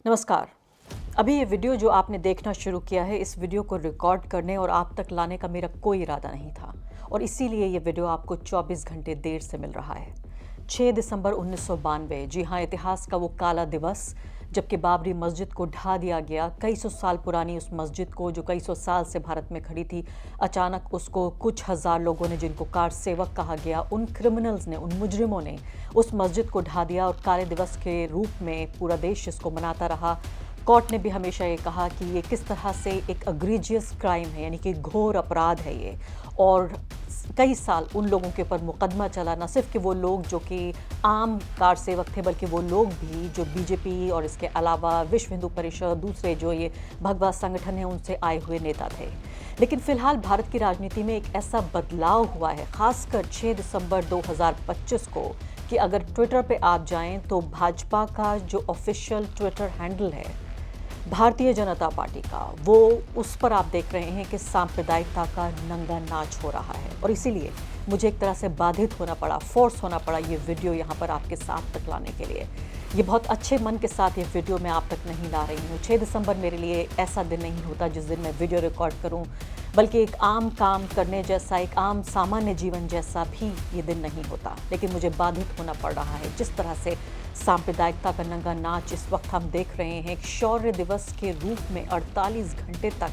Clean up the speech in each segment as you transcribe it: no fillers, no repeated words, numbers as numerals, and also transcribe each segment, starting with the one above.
नमस्कार। अभी ये वीडियो जो आपने देखना शुरू किया है, इस वीडियो को रिकॉर्ड करने और आप तक लाने का मेरा कोई इरादा नहीं था और इसीलिए ये वीडियो आपको 24 घंटे देर से मिल रहा है। 6 दिसंबर 1992, जी हाँ, इतिहास का वो काला दिवस जबकि बाबरी मस्जिद को ढा दिया गया। कई सौ साल पुरानी उस मस्जिद को, जो कई सौ साल से भारत में खड़ी थी, अचानक उसको कुछ हज़ार लोगों ने, जिनको कार सेवक कहा गया, उन क्रिमिनल्स ने, उन मुजरिमों ने उस मस्जिद को ढा दिया और काले दिवस के रूप में पूरा देश इसको मनाता रहा। कोर्ट ने भी हमेशा ये कहा कि ये किस तरह से एक एग्रीजियस क्राइम है, यानी कि घोर अपराध है ये, और कई साल उन लोगों के ऊपर मुकदमा चला। न सिर्फ कि वो लोग जो कि आम कार सेवक थे, बल्कि वो लोग भी जो बीजेपी और इसके अलावा विश्व हिंदू परिषद, दूसरे जो ये भगवा संगठन हैं, उनसे आए हुए नेता थे। लेकिन फिलहाल भारत की राजनीति में एक ऐसा बदलाव हुआ है, खासकर 6 दिसंबर 2025 को, कि अगर ट्विटर पे आप जाएं तो भाजपा का जो ऑफिशियल ट्विटर हैंडल है भारतीय जनता पार्टी का, वो उस पर आप देख रहे हैं कि सांप्रदायिकता का नंगा नाच हो रहा है। और इसीलिए मुझे एक तरह से बाधित होना पड़ा, फोर्स होना पड़ा ये वीडियो यहाँ पर आपके साथ तक लाने के लिए। ये बहुत अच्छे मन के साथ ये वीडियो मैं आप तक नहीं ला रही हूँ। 6 दिसंबर मेरे लिए ऐसा दिन नहीं होता जिस दिन मैं वीडियो रिकॉर्ड करूँ, बल्कि एक आम काम करने जैसा, एक आम सामान्य जीवन जैसा भी ये दिन नहीं होता। लेकिन मुझे बाधित होना पड़ रहा है जिस तरह से सांप्रदायिकता का नंगा नाच इस वक्त हम देख रहे हैं। एक शौर्य दिवस के रूप में 48 घंटे तक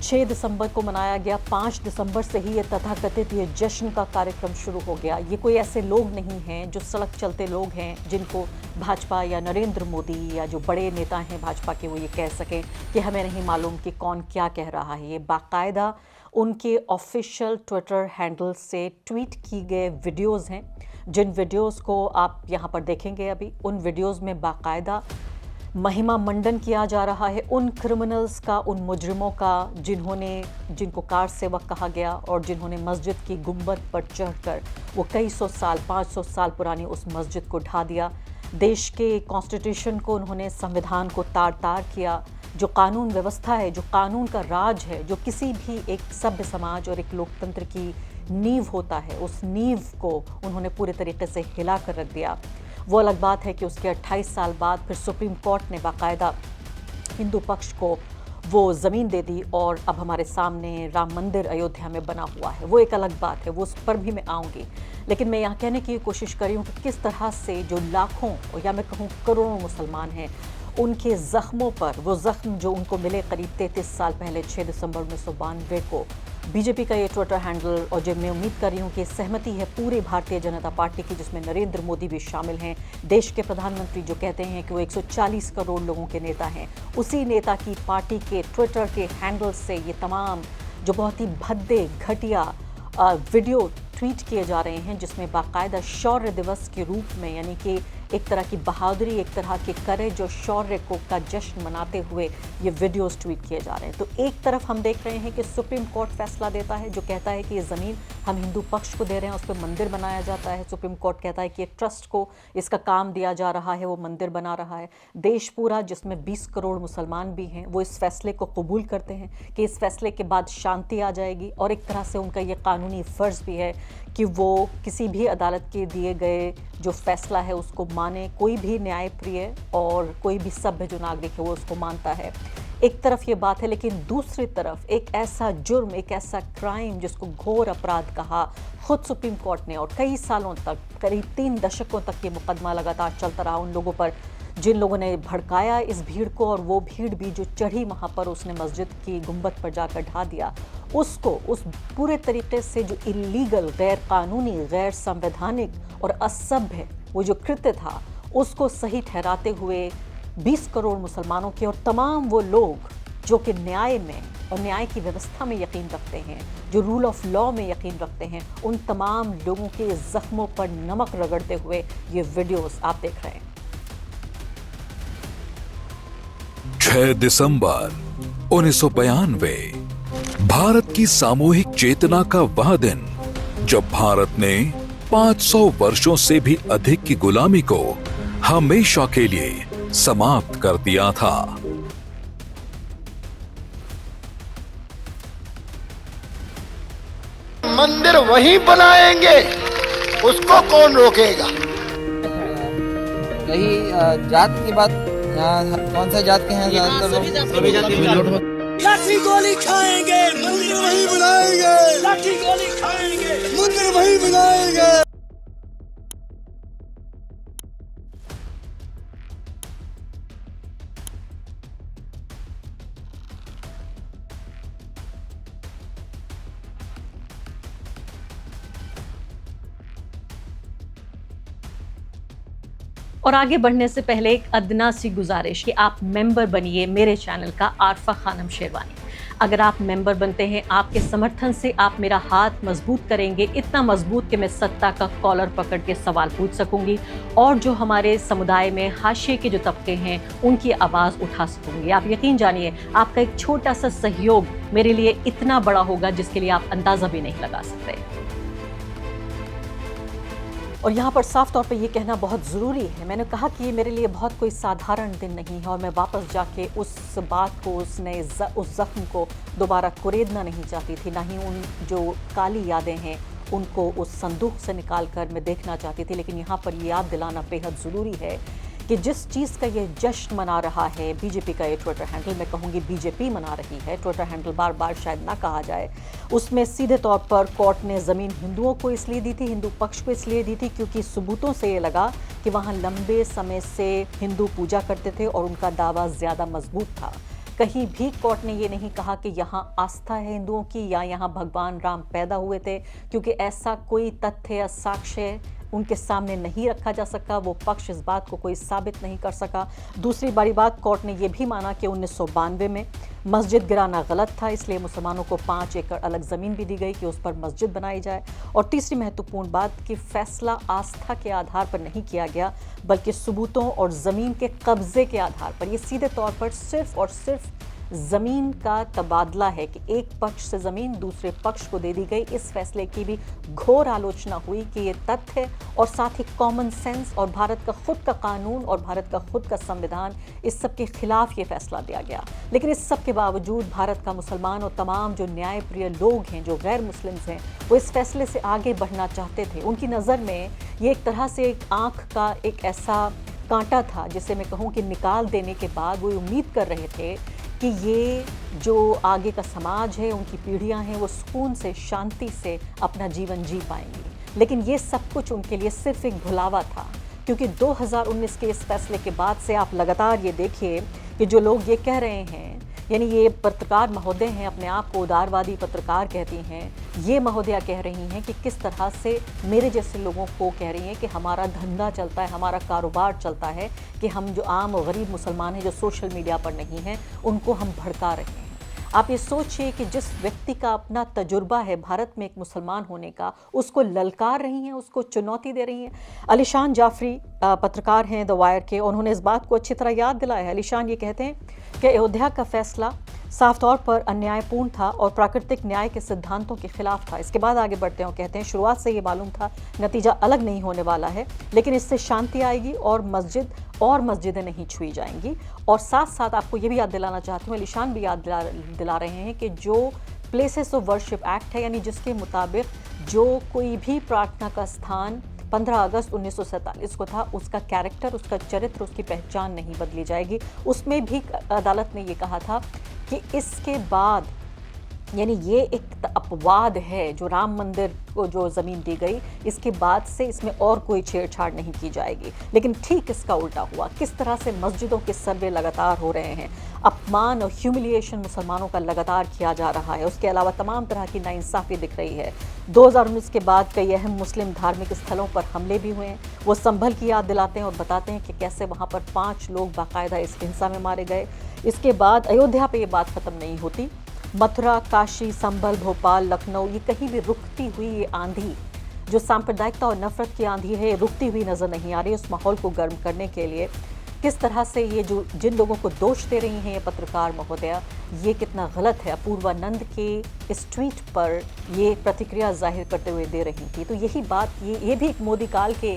6 दिसंबर को मनाया गया। 5 दिसंबर से ही ये तथाकथित ये जश्न का कार्यक्रम शुरू हो गया। ये कोई ऐसे लोग नहीं हैं जो सड़क चलते लोग हैं जिनको भाजपा या नरेंद्र मोदी या जो बड़े नेता हैं भाजपा के, वो ये कह सकें कि हमें नहीं मालूम कि कौन क्या कह रहा है। ये बाकायदा उनके ऑफिशियल ट्विटर हैंडल से ट्वीट की गए वीडियोज़ हैं, जिन वीडियोज़ को आप यहाँ पर देखेंगे अभी। उन वीडियोज़ में बाकायदा महिमा मंडन किया जा रहा है उन क्रिमिनल्स का, उन मुजरिमों का, जिनको कार सेवक कहा गया और जिन्होंने मस्जिद की गुंबद पर चढ़कर वो कई सौ साल, 500 साल पुरानी उस मस्जिद को ढा दिया। देश के कॉन्स्टिट्यूशन को उन्होंने, संविधान को तार तार किया। जो कानून व्यवस्था है, जो कानून का राज है, जो किसी भी एक सभ्य समाज और एक लोकतंत्र की नींव होता है, उस नींव को उन्होंने पूरे तरीके से हिला कर रख दिया। वो अलग बात है कि उसके 28 साल बाद फिर सुप्रीम कोर्ट ने बाकायदा हिंदू पक्ष को वो ज़मीन दे दी और अब हमारे सामने राम मंदिर अयोध्या में बना हुआ है। वो एक अलग बात है, वो उस पर भी मैं आऊँगी। लेकिन मैं यहाँ कहने की कोशिश कर रही हूँ कि किस तरह से जो लाखों या मैं कहूँ करोड़ों मुसलमान हैं, उनके ज़ख्मों पर, वो ज़ख्म जो उनको मिले करीब 33 साल पहले 6 दिसंबर 1992 को, बीजेपी का ये ट्विटर हैंडल, और जब मैं उम्मीद कर रही हूँ कि सहमति है पूरी भारतीय जनता पार्टी की, जिसमें नरेंद्र मोदी भी शामिल हैं, देश के प्रधानमंत्री जो कहते हैं कि वो 140 करोड़ लोगों के नेता हैं, उसी नेता की पार्टी के ट्विटर के हैंडल से ये तमाम जो बहुत ही भद्दे घटिया वीडियो ट्वीट किए जा रहे हैं, जिसमें बाकायदा शौर्य दिवस के रूप में, यानी कि एक तरह की बहादुरी, एक तरह के करेज और शौर्य को का जश्न मनाते हुए ये वीडियोस ट्वीट किए जा रहे हैं। तो एक तरफ हम देख रहे हैं कि सुप्रीम कोर्ट फैसला देता है जो कहता है कि ये ज़मीन हम हिंदू पक्ष को दे रहे हैं, उस पर मंदिर बनाया जाता है। सुप्रीम कोर्ट कहता है कि एक ट्रस्ट को इसका काम दिया जा रहा है, वो मंदिर बना रहा है। देश पूरा, जिसमें 20 करोड़ मुसलमान भी हैं, वो इस फैसले को कबूल करते हैं कि इस फैसले के बाद शांति आ जाएगी। और एक तरह से उनका ये कानूनी फ़र्ज़ भी है कि वो किसी भी अदालत के दिए गए जो फैसला है उसको माने। कोई भी न्यायप्रिय और कोई भी सभ्य जो नागरिक है वो उसको मानता है। एक तरफ ये बात है, लेकिन दूसरी तरफ एक ऐसा जुर्म, एक ऐसा क्राइम जिसको घोर अपराध कहा खुद सुप्रीम कोर्ट ने, और कई सालों तक, करीब 3 दशकों तक ये मुकदमा लगातार चलता रहा उन लोगों पर जिन लोगों ने भड़काया इस भीड़ को, और वो भीड़ भी जो चढ़ी वहाँ पर, उसने मस्जिद की गुंबद पर जाकर ढा दिया उसको। उस पूरे तरीके से जो इलीगल, गैर कानूनी, गैर संवैधानिक और असभ्य वो जो कृत्य था, उसको सही ठहराते हुए 20 करोड़ मुसलमानों के और तमाम वो लोग जो कि न्याय में और न्याय की व्यवस्था में यकीन रखते हैं, जो रूल ऑफ लॉ में यकीन रखते हैं, उन तमाम लोगों के जख्मों पर नमक रगड़ते हुए ये वीडियोस आप देख रहे हैं। 6 दिसंबर 1992 भारत की सामूहिक चेतना का वह दिन जब भारत ने 500 वर्षों से भी अधिक की गुलामी को हमेशा के लिए समाप्त कर दिया था। मंदिर वहीं बनाएंगे, उसको कौन रोकेगा? कहीं जात की बात कौन सा जात के हैं ज्यादातर लोग? लाठी गोली खाएंगे, मंदिर वही बनाएंगे। लाठी गोली खाएंगे, मंदिर वही बनाएंगे। और आगे बढ़ने से पहले एक अदना सी गुजारिश कि आप मेंबर बनिए मेरे चैनल का आरफा खानम शेरवानी। अगर आप मेंबर बनते हैं, आपके समर्थन से आप मेरा हाथ मजबूत करेंगे, इतना मजबूत कि मैं सत्ता का कॉलर पकड़ के सवाल पूछ सकूंगी और जो हमारे समुदाय में हाशिए के जो तबके हैं उनकी आवाज़ उठा सकूंगी। आप यकीन जानिए, आपका एक छोटा सा सहयोग मेरे लिए इतना बड़ा होगा जिसके लिए आप अंदाज़ा भी नहीं लगा सकते। और यहाँ पर साफ तौर पे ये कहना बहुत ज़रूरी है। मैंने कहा कि ये मेरे लिए बहुत कोई साधारण दिन नहीं है और मैं वापस जाके उस बात को, उस ज़ख्म को दोबारा कुरेदना नहीं चाहती थी, ना ही उन जो काली यादें हैं उनको उस संदूक से निकाल कर मैं देखना चाहती थी। लेकिन यहाँ पर ये याद दिलाना बेहद ज़रूरी है कि जिस चीज़ का ये जश्न मना रहा है बीजेपी का ये ट्विटर हैंडल, मैं कहूँगी बीजेपी मना रही है, ट्विटर हैंडल बार बार शायद ना कहा जाए, उसमें सीधे तौर पर कोर्ट ने ज़मीन हिंदुओं को इसलिए दी थी, हिंदू पक्ष को इसलिए दी थी क्योंकि सबूतों से ये लगा कि वहाँ लंबे समय से हिंदू पूजा करते थे और उनका दावा ज़्यादा मजबूत था। कहीं भी कोर्ट ने ये नहीं कहा कि यहाँ आस्था है हिंदुओं की या यहाँ भगवान राम पैदा हुए थे, क्योंकि ऐसा कोई तथ्य या साक्ष्य उनके सामने नहीं रखा जा सका। वो पक्ष इस बात को कोई साबित नहीं कर सका। दूसरी बड़ी बात, कोर्ट ने ये भी माना कि 1992 में मस्जिद गिराना गलत था, इसलिए मुसलमानों को 5 एकड़ अलग ज़मीन भी दी गई कि उस पर मस्जिद बनाई जाए। और तीसरी महत्वपूर्ण बात कि फैसला आस्था के आधार पर नहीं किया गया बल्कि सबूतों और ज़मीन के कब्जे के आधार पर। ये सीधे तौर पर सिर्फ और सिर्फ ज़मीन का तबादला है कि एक पक्ष से ज़मीन दूसरे पक्ष को दे दी गई। इस फैसले की भी घोर आलोचना हुई कि ये तथ्य और साथ ही कॉमन सेंस और भारत का खुद का कानून और भारत का खुद का संविधान, इस सब के खिलाफ ये फैसला दिया गया। लेकिन इस सब के बावजूद भारत का मुसलमान और तमाम जो न्यायप्रिय लोग हैं, जो गैर मुस्लिम्स हैं, वो इस फैसले से आगे बढ़ना चाहते थे। उनकी नज़र में ये एक तरह से एक आँख का एक ऐसा कांटा था जिसे मैं कहूँ कि निकाल देने के बाद वो उम्मीद कर रहे थे कि ये जो आगे का समाज है, उनकी पीढ़ियां हैं, वो सुकून से, शांति से अपना जीवन जी पाएंगी। लेकिन ये सब कुछ उनके लिए सिर्फ एक भुलावा था, क्योंकि 2019 के इस फैसले के बाद से आप लगातार ये देखिए कि जो लोग ये कह रहे हैं, यानी ये पत्रकार महोदय हैं, अपने आप को उदारवादी पत्रकार कहती हैं, ये महोदया कह रही हैं कि किस तरह से मेरे जैसे लोगों को कह रही हैं कि हमारा धंधा चलता है, हमारा कारोबार चलता है, कि हम जो आम गरीब मुसलमान हैं जो सोशल मीडिया पर नहीं हैं उनको हम भड़का रहे हैं। आप ये सोचिए कि जिस व्यक्ति का अपना तजुर्बा है भारत में एक मुसलमान होने का, उसको ललकार रही हैं, उसको चुनौती दे रही हैं। अलीशान जाफरी पत्रकार हैं द वायर के, उन्होंने इस बात को अच्छी तरह याद दिलाया है। अलीशान ये कहते हैं कि अयोध्या का फैसला साफ तौर पर अन्यायपूर्ण था और प्राकृतिक न्याय के सिद्धांतों के खिलाफ था। इसके बाद आगे बढ़ते हैं, कहते हैं शुरुआत से ये मालूम था नतीजा अलग नहीं होने वाला है, लेकिन इससे शांति आएगी और मस्जिदें नहीं छुई जाएंगी। और साथ साथ आपको ये भी याद दिलाना चाहती हूँ, अलीशान भी याद दिला रहे हैं कि जो प्लेसेस ऑफ वर्शिप एक्ट है, यानी जिसके मुताबिक जो कोई भी प्रार्थना का स्थान 15 अगस्त 1947 को था, उसका कैरेक्टर, उसका चरित्र, उसकी पहचान नहीं बदली जाएगी। उसमें भी अदालत ने ये कहा था कि इसके बाद, यानी ये एक अपवाद है जो राम मंदिर को जो ज़मीन दी गई, इसके बाद से इसमें और कोई छेड़छाड़ नहीं की जाएगी। लेकिन ठीक इसका उल्टा हुआ। किस तरह से मस्जिदों के सर्वे लगातार हो रहे हैं, अपमान और ह्यूमिलिएशन मुसलमानों का लगातार किया जा रहा है। उसके अलावा तमाम तरह की नाइंसाफ़ी दिख रही है। 2019 के बाद कई अहम मुस्लिम धार्मिक स्थलों पर हमले भी हुए हैं। वो संभल की याद दिलाते हैं और बताते हैं कि कैसे वहाँ पर 5 लोग बाकायदा इस हिंसा में मारे गए। इसके बाद अयोध्या पे ये बात ख़त्म नहीं होती। मथुरा, काशी, संभल, भोपाल, लखनऊ, ये कहीं भी रुकती हुई ये आंधी, जो सांप्रदायिकता और नफरत की आंधी है, रुकती हुई नज़र नहीं आ रही। उस माहौल को गर्म करने के लिए किस तरह से ये जो जिन लोगों को दोष दे रही हैं ये पत्रकार महोदया, ये कितना गलत है। अपूर्वानंद के इस ट्वीट पर ये प्रतिक्रिया जाहिर करते हुए दे रही थी। तो यही बात, ये भी एक मोदी काल के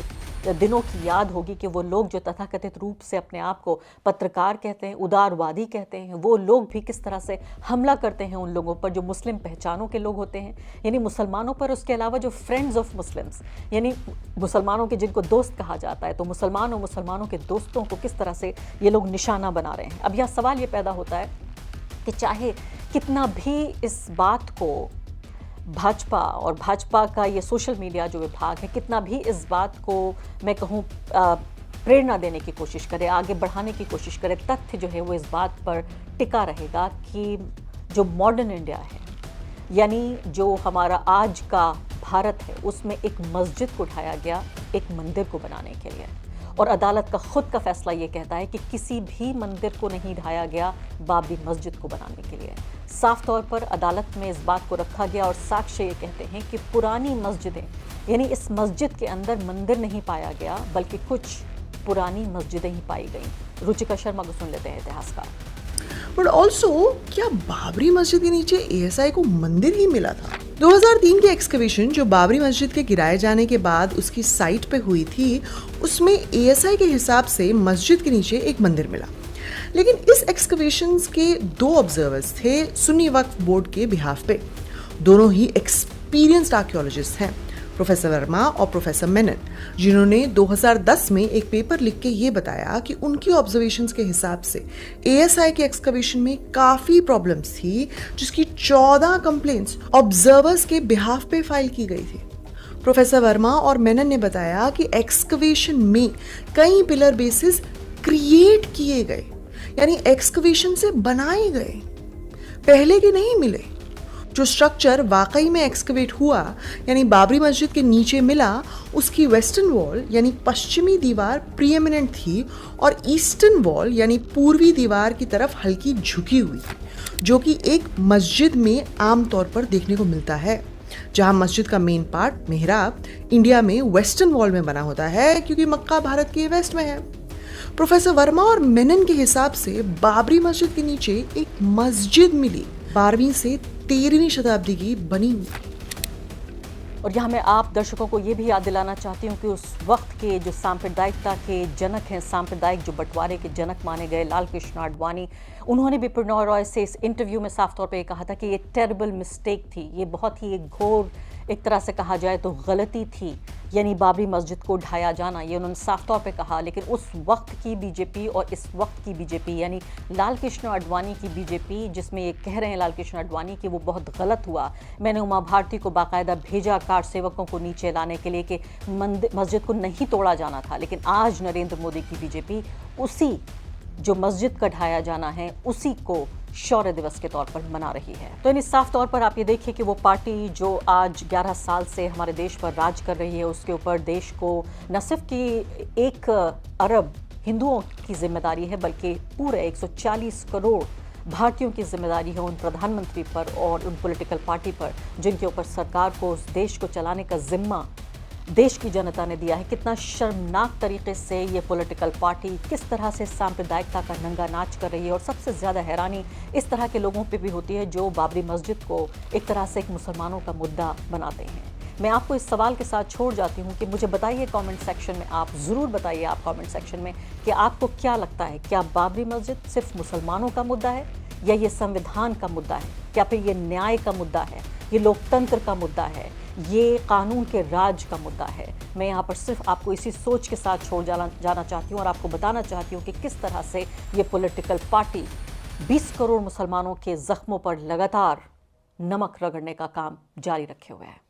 दिनों की याद होगी कि वो लोग जो तथाकथित रूप से अपने आप को पत्रकार कहते हैं, उदारवादी कहते हैं, वो लोग भी किस तरह से हमला करते हैं उन लोगों पर जो मुस्लिम पहचानों के लोग होते हैं, यानी मुसलमानों पर। उसके अलावा जो फ्रेंड्स ऑफ मुस्लिम्स, यानी मुसलमानों के जिनको दोस्त कहा जाता है, तो मुसलमान और मुसलमानों के दोस्तों को किस तरह से ये लोग निशाना बना रहे हैं। अब यह सवाल ये पैदा होता है कि चाहे कितना भी इस बात को भाजपा और भाजपा का ये सोशल मीडिया जो विभाग है, कितना भी इस बात को मैं कहूँ प्रेरणा देने की कोशिश करे, आगे बढ़ाने की कोशिश करे, तथ्य जो है वो इस बात पर टिका रहेगा कि जो मॉडर्न इंडिया है, यानी जो हमारा आज का भारत है, उसमें एक मस्जिद को ढाया गया एक मंदिर को बनाने के लिए। और अदालत का खुद का फैसला ये कहता है कि किसी भी मंदिर को नहीं ढाया गया बाबरी मस्जिद को बनाने के लिए। साफ तौर पर अदालत में इस बात को रखा गया और साक्ष्य ये कहते हैं कि पुरानी मस्जिदें, यानी इस मस्जिद के अंदर मंदिर नहीं पाया गया बल्कि कुछ पुरानी मस्जिदें ही पाई गई। रुचिका शर्मा को सुन लेते हैं इतिहासकार। बट ऑल्सो क्या बाबरी मस्जिद के नीचे एएसआई को मंदिर ही मिला था? 2003 की एक्सकवेशन जो बाबरी मस्जिद के गिराए जाने के बाद उसकी साइट पे हुई थी, उसमें एएसआई के हिसाब से मस्जिद के नीचे एक मंदिर मिला। लेकिन इस एक्सकवेशंस के 2 ऑब्जर्वर्स थे सुन्नी वक्फ बोर्ड के बिहाफ पे। दोनों ही एक्सपीरियंस्ड आर्कियोलॉजिस्ट हैं, प्रोफेसर वर्मा और प्रोफेसर मेनन, जिन्होंने 2010 में एक पेपर लिख के ये बताया कि उनकी ऑब्जर्वेशंस के हिसाब से एएसआई के एक्सकवेशन में काफ़ी प्रॉब्लम्स थी, जिसकी 14 कंप्लेंट्स ऑब्जर्वर्स के बिहाफ पे फाइल की गई थी। प्रोफेसर वर्मा और मेनन ने बताया कि एक्सकवेशन में कई पिलर बेसिस क्रिएट किए गए, यानी एक्सकवेशन से बनाए गए, पहले के नहीं मिले। जो स्ट्रक्चर वाकई में एक्सकवेट हुआ, यानी बाबरी मस्जिद के नीचे मिला, उसकी वेस्टर्न वॉल यानी पश्चिमी दीवार प्रीएमिनेंट थी और ईस्टर्न वॉल यानी पूर्वी दीवार की तरफ हल्की झुकी हुई, जो कि एक मस्जिद में आमतौर पर देखने को मिलता है। जहां मस्जिद का मेन पार्ट मेहराब इंडिया में वेस्टर्न वॉल में बना होता है, क्योंकि मक्का भारत के वेस्ट में है। प्रोफेसर वर्मा और मेनन के हिसाब से बाबरी मस्जिद के नीचे एक मस्जिद मिली, 12वीं से 13वीं शताब्दी की बनी हुई। और यहाँ मैं आप दर्शकों को ये भी याद दिलाना चाहती हूँ कि उस वक्त के जो सांप्रदायिकता के जनक हैं, सांप्रदायिक जो बंटवारे के जनक माने गए लाल कृष्ण आडवाणी, उन्होंने भी प्रणॉय रॉय से इस इंटरव्यू में साफ तौर पे ये कहा था कि ये टेरिबल मिस्टेक थी, ये बहुत ही एक घोर, एक तरह से कहा जाए तो गलती थी, यानी बाबरी मस्जिद को ढाया जाना, ये उन्होंने साफ तौर पे कहा। लेकिन उस वक्त की बीजेपी और इस वक्त की बीजेपी, यानी लाल कृष्ण आडवाणी की बीजेपी, जिसमें ये कह रहे हैं लाल कृष्ण आडवाणी कि वो बहुत गलत हुआ, मैंने उमा भारती को बाकायदा भेजा कार सेवकों को नीचे लाने के लिए कि मस्जिद को नहीं तोड़ा जाना था। लेकिन आज नरेंद्र मोदी की बीजेपी उसी जो मस्जिद का ढाया जाना है उसी को शौर्य दिवस के तौर पर मना रही है। तो यानी साफ तौर पर आप ये देखिए कि वो पार्टी जो आज 11 साल से हमारे देश पर राज कर रही है, उसके ऊपर देश को न सिर्फ कि 1 अरब हिंदुओं की जिम्मेदारी है, बल्कि पूरे 140 करोड़ भारतीयों की जिम्मेदारी है उन प्रधानमंत्री पर और उन पॉलिटिकल पार्टी पर जिनके ऊपर सरकार को उस देश को चलाने का जिम्मा देश की जनता ने दिया है। कितना शर्मनाक तरीके से ये पॉलिटिकल पार्टी किस तरह से सांप्रदायिकता का नंगा नाच कर रही है। और सबसे ज़्यादा हैरानी इस तरह के लोगों पे भी होती है जो बाबरी मस्जिद को एक तरह से एक मुसलमानों का मुद्दा बनाते हैं। मैं आपको इस सवाल के साथ छोड़ जाती हूँ कि मुझे बताइए कमेंट सेक्शन में, आप ज़रूर बताइए आप कमेंट सेक्शन में कि आपको क्या लगता है, क्या बाबरी मस्जिद सिर्फ मुसलमानों का मुद्दा है या ये संविधान का मुद्दा है, क्या फिर ये न्याय का मुद्दा है, ये लोकतंत्र का मुद्दा है, ये कानून के राज का मुद्दा है। मैं यहाँ पर सिर्फ आपको इसी सोच के साथ छोड़ जाना चाहती हूँ और आपको बताना चाहती हूँ कि किस तरह से ये पॉलिटिकल पार्टी 20 करोड़ मुसलमानों के जख्मों पर लगातार नमक रगड़ने का काम जारी रखे हुए है।